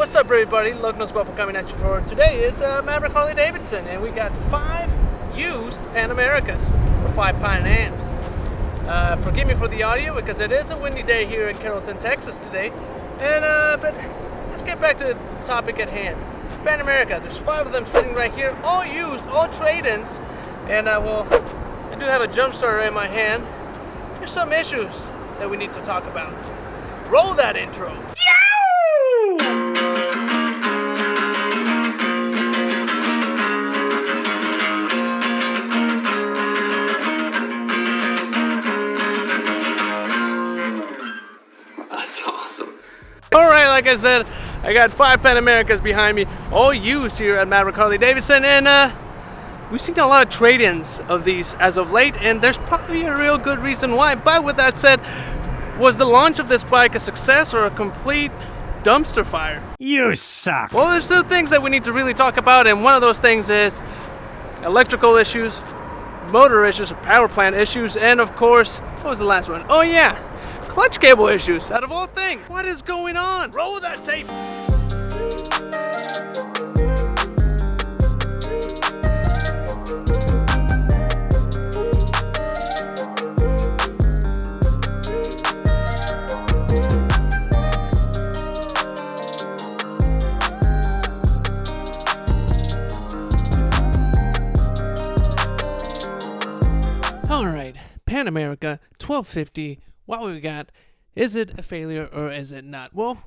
What's up, everybody? Lugnuts.Guapo coming at you for today is Maverick Harley-Davidson, and we got 5 used Panamericas, or 5 Pan Ams. Forgive me for the audio because it is a windy day here in Carrollton, Texas today. But let's get back to the topic at hand. Panamerica, there's 5 of them sitting right here, all used, all trade-ins, and I do have a jump starter in my hand. There's some issues that we need to talk about. Roll that intro. Alright, like I said, I got 5 Panamericas behind me, all used here at Maverick Harley-Davidson, and we've seen a lot of trade-ins of these as of late, and there's probably a real good reason why. But with that said, was the launch of this bike a success or a complete dumpster fire? You suck. Well, there's 2 things that we need to really talk about, and one of those things is electrical issues, motor issues, power plant issues, and of course, what was the last one? Oh yeah, clutch cable issues, out of all things. What is going on? Roll that tape. Alright, Panamerica 1250. What we got, is it a failure or is it not? Well,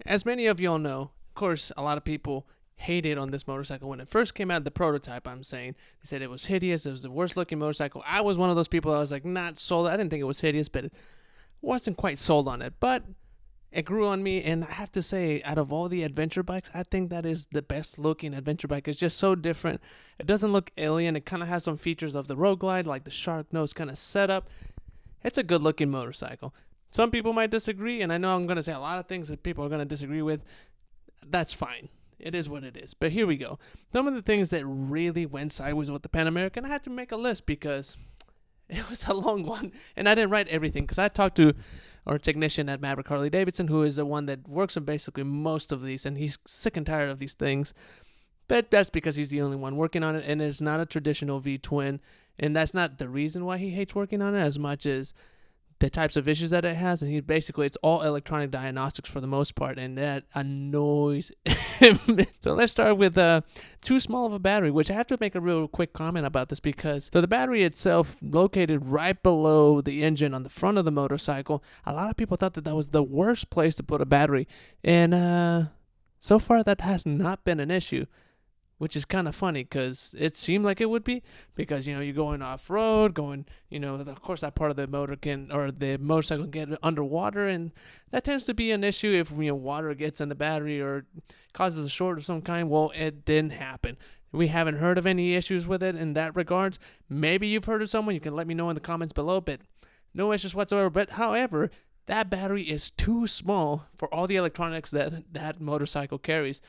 as many of y'all know, of course, a lot of people hated on this motorcycle when it first came out, the prototype, I'm saying. They said it was hideous, it was the worst looking motorcycle. I was one of those people, I was like, not sold. I didn't think it was hideous, but it wasn't quite sold on it. But it grew on me, and I have to say, out of all the adventure bikes, I think that is the best looking adventure bike. It's just so different. It doesn't look alien. It kind of has some features of the Road Glide, like the shark nose kind of setup. It's a good looking motorcycle. Some people might disagree, and I know I'm going to say a lot of things that people are going to disagree with. That's fine. It is what it is. But here we go. Some of the things that really went sideways with the Panamerica, and I had to make a list because it was a long one, and I didn't write everything because I talked to our technician at Maverick Harley-Davidson, who is the one that works on basically most of these, and he's sick and tired of these things. But that's because he's the only one working on it, and it's not a traditional V-twin. And that's not the reason why he hates working on it as much as the types of issues that it has. And it's all electronic diagnostics for the most part, and that annoys him. So let's start with too small of a battery, which I have to make a real quick comment about this because the battery itself, located right below the engine on the front of the motorcycle, a lot of people thought that was the worst place to put a battery. And so far that has not been an issue, which is kind of funny because it seemed like it would be because, you're going off-road, of course that part of the the motorcycle can get underwater, and that tends to be an issue if, water gets in the battery or causes a short of some kind. Well, it didn't happen. We haven't heard of any issues with it in that regards. Maybe you've heard of someone. You can let me know in the comments below, but no issues whatsoever. But however, that battery is too small for all the electronics that motorcycle carries.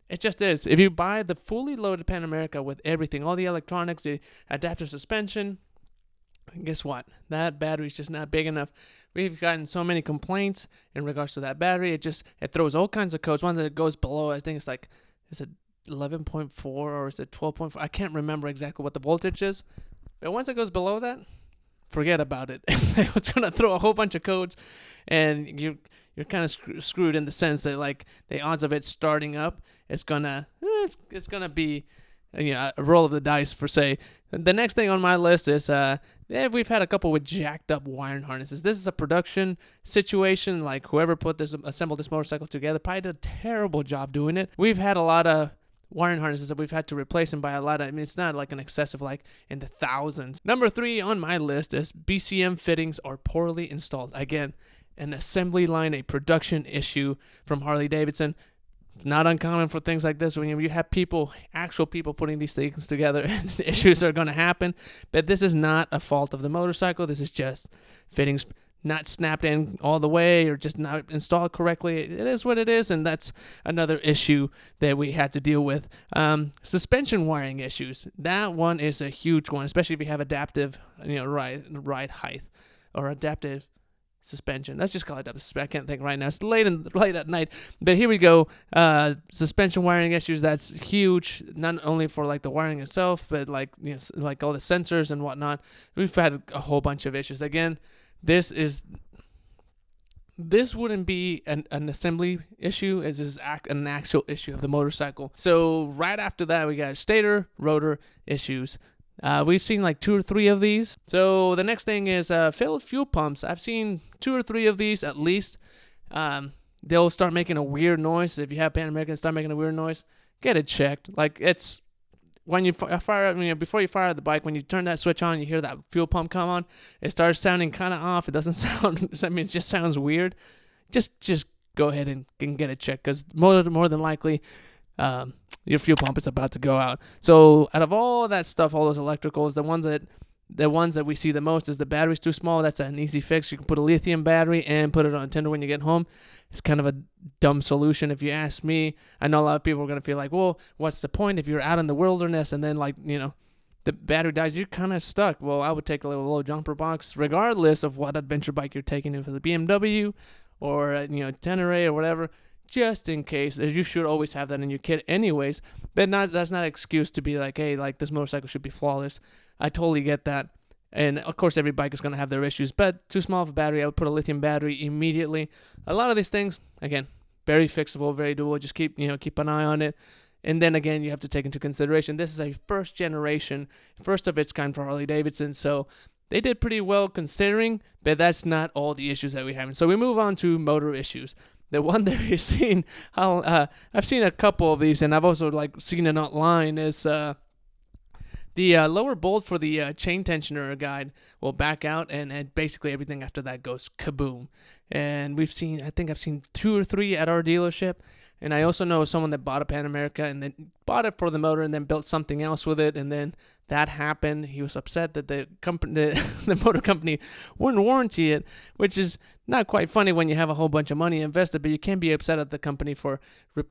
It just is. If you buy the fully loaded Panamerica with everything, all the electronics, the adaptive suspension, guess what? That battery's just not big enough. We've gotten so many complaints in regards to that battery. It throws all kinds of codes. One that goes below, I think is it 11.4 or is it 12.4? I can't remember exactly what the voltage is. But once it goes below that, forget about it. It's going to throw a whole bunch of codes, and you're kind of screwed in the sense that, like, the odds of it starting up, it's gonna be a roll of the dice per se. The next thing on my list is we've had a couple with jacked up wiring harnesses. This is a production situation. Like, whoever assembled this motorcycle together probably did a terrible job doing it. We've had a lot of wiring harnesses that we've had to replace them by a lot of, it's not like an excessive, like in the thousands. Number 3 on my list is BCM fittings are poorly installed. Again, an assembly line, a production issue from Harley-Davidson. Not uncommon for things like this when you have actual people putting these things together, and issues are going to happen. But this is not a fault of the motorcycle. This is just fittings not snapped in all the way or just not installed correctly. It is what it is, and that's another issue that we had to deal with. Suspension wiring issues. That one is a huge one, especially if you have adaptive ride height or adaptive suspension. Let's just call it I can't think right now. It's late at night. But here we go. Suspension wiring issues. That's huge. Not only for like the wiring itself, but like like all the sensors and whatnot. We've had a whole bunch of issues. Again, this wouldn't be an assembly issue. This is an actual issue of the motorcycle. So right after that, we got stator, rotor issues. We've seen like 2 or 3 of these. So the next thing is failed fuel pumps. I've seen 2 or 3 of these at least. They'll start making a weird noise. If you have Panamerica start making a weird noise, get it checked. Like it's when you fire, before you fire the bike, when you turn that switch on, you hear that fuel pump come on. It starts sounding kind of off. It doesn't sound. I mean, it just sounds weird. Just go ahead and get it checked, because more than likely, your fuel pump is about to go out. So out of all that stuff, all those electricals, the ones that we see the most is the battery's too small. That's an easy fix. You can put a lithium battery and put it on a tender when you get home. It's kind of a dumb solution if you ask me. I know a lot of people are going to feel like, well, what's the point if you're out in the wilderness and then the battery dies, you're kind of stuck. Well, I would take a little jumper box regardless of what adventure bike you're taking, if it's a BMW or Tenere or whatever, just in case. You should always have that in your kit anyways, but that's not an excuse to be like, hey, like this motorcycle should be flawless. I totally get that. And of course, every bike is going to have their issues, but too small of a battery, I would put a lithium battery immediately. A lot of these things, again, very fixable, very doable. Just keep an eye on it. And then again, you have to take into consideration, this is a first of its kind for Harley-Davidson. So they did pretty well considering, but that's not all the issues that we have. So we move on to motor issues. The one that we've seen, I've seen a couple of these, and I've also seen it online, is the lower bolt for the chain tensioner guide will back out, and basically everything after that goes kaboom. And I think I've seen 2 or 3 at our dealership. And I also know someone that bought a Panamerica and then bought it for the motor and then built something else with it. And then that happened. He was upset that the motor company wouldn't warranty it, which is not quite funny when you have a whole bunch of money invested, but you can't be upset at the company for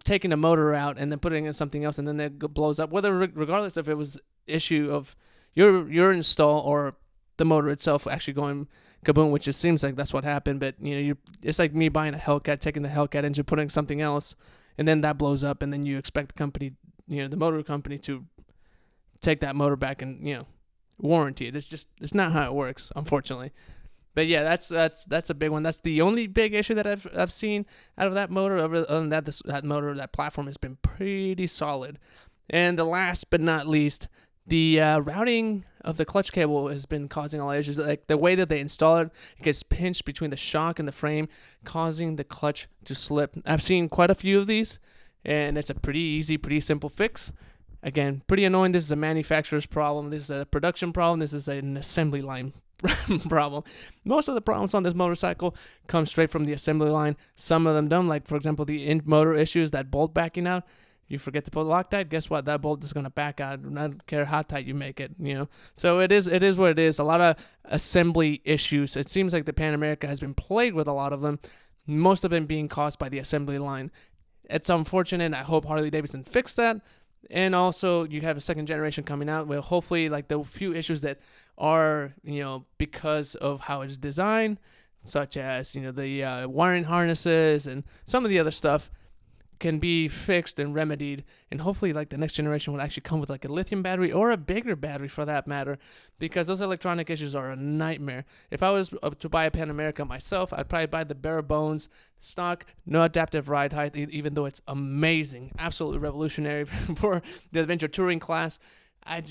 taking a motor out and then putting in something else and then it blows up, regardless if it was issue of your install or the motor itself actually going kaboom, which just seems like that's what happened. But it's like me buying a Hellcat, taking the Hellcat engine, putting something else, and then that blows up, and then you expect the company, the motor company, to take that motor back and warranty it. It's not how it works, unfortunately. But yeah, that's a big one. That's the only big issue that I've seen out of that motor. Other than that, that platform has been pretty solid. And the last but not least, the routing of the clutch cable has been causing all issues. Like the way that they install it, it gets pinched between the shock and the frame, causing the clutch to slip. I've seen quite a few of these, and it's a pretty easy, pretty simple fix. Again, pretty annoying. This is a manufacturer's problem. This is a production problem. This is an assembly line problem. Most of the problems on this motorcycle come straight from the assembly line. Some of them don't. Like, for example, the motor issues, that bolt backing out. You forget to put Loctite, guess what? That bolt is going to back out. I don't care how tight you make it, So it is what it is. A lot of assembly issues. It seems like the Panamerica has been plagued with a lot of them, most of them being caused by the assembly line. It's unfortunate. I hope Harley-Davidson fixed that. And also, you have a second generation coming out. Well, hopefully, the few issues that are, because of how it's designed, such as, the wiring harnesses and some of the other stuff, can be fixed and remedied, and hopefully the next generation will actually come with a lithium battery or a bigger battery for that matter, because those electronic issues are a nightmare. If I was to buy a Panamerica myself, I'd probably buy the bare bones stock, no adaptive ride height, even though it's amazing, absolutely revolutionary for the adventure touring class. I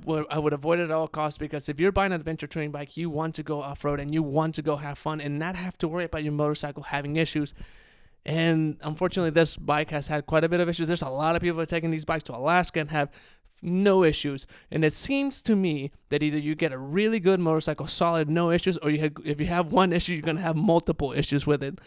would avoid it at all costs, because if you're buying an adventure touring bike, you want to go off-road and you want to go have fun and not have to worry about your motorcycle having issues. And unfortunately, this bike has had quite a bit of issues. There's a lot of people that are taking these bikes to Alaska and have no issues. And it seems to me that either you get a really good motorcycle, solid, no issues, or if you have one issue, you're going to have multiple issues with it.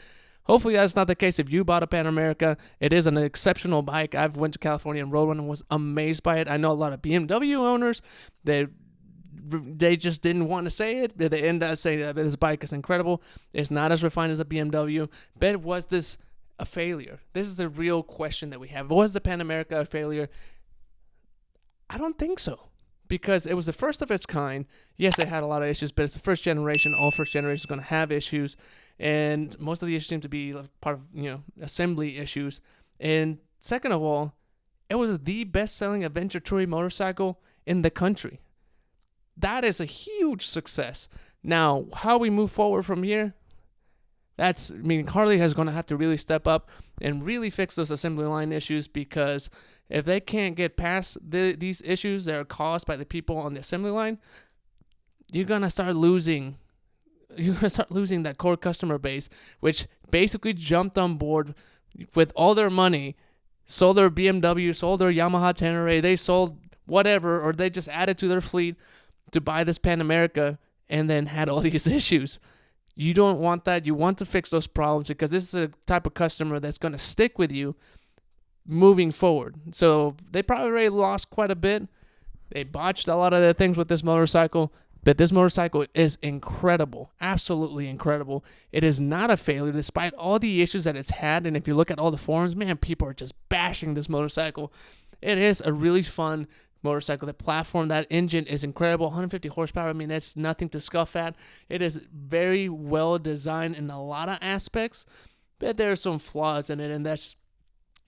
Hopefully that's not the case. If you bought a Panamerica, it is an exceptional bike. I've went to California and rode one and was amazed by it. I know a lot of BMW owners, they just didn't want to say it, but they end up saying that this bike is incredible. It's not as refined as a BMW, but was this a failure? This is the real question that we have. Was the Panamerica a failure? I don't think so, because it was the first of its kind. Yes, it had a lot of issues, but it's the first generation. All first generation is going to have issues, and most of the issues seem to be part of assembly issues. And second of all, it was the best-selling adventure touring motorcycle in the country. That is a huge success. Now, how we move forward from here, Harley is going to have to really step up and really fix those assembly line issues, because if they can't get past these issues that are caused by the people on the assembly line, you're going to start losing that core customer base, which basically jumped on board with all their money, sold their BMW, sold their Yamaha Tenere, they sold whatever, or they just added to their fleet to buy this Panamerica, and then had all these issues. You don't want that. You want to fix those problems, because this is a type of customer that's going to stick with you moving forward. So they probably already lost quite a bit. They botched a lot of the things with this motorcycle, but this motorcycle is incredible, absolutely incredible. It is not a failure despite all the issues that it's had. And if you look at all the forums, man, people are just bashing this motorcycle. It is a really fun motorcycle. The platform, that engine is incredible, 150 horsepower. I mean, that's nothing to scoff at. It is very well designed in a lot of aspects, but there are some flaws in it, and that's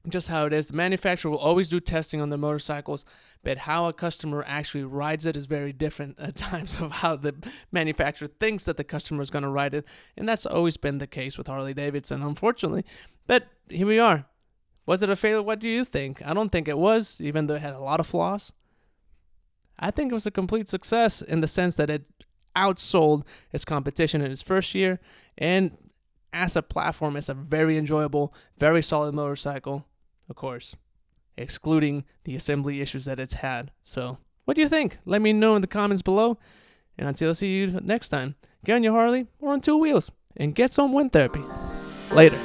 just how it is. The manufacturer will always do testing on the motorcycles, but how a customer actually rides it is very different at times of how the manufacturer thinks that the customer is going to ride it, and that's always been the case with Harley-Davidson, unfortunately. But here we are. Was it a failure? What do you think? I don't think it was, even though it had a lot of flaws. I think it was a complete success in the sense that it outsold its competition in its first year, and as a platform, it's a very enjoyable, very solid motorcycle, of course, excluding the assembly issues that it's had. So, what do you think? Let me know in the comments below, and until I see you next time, get on your Harley or on two wheels and get some wind therapy. Later.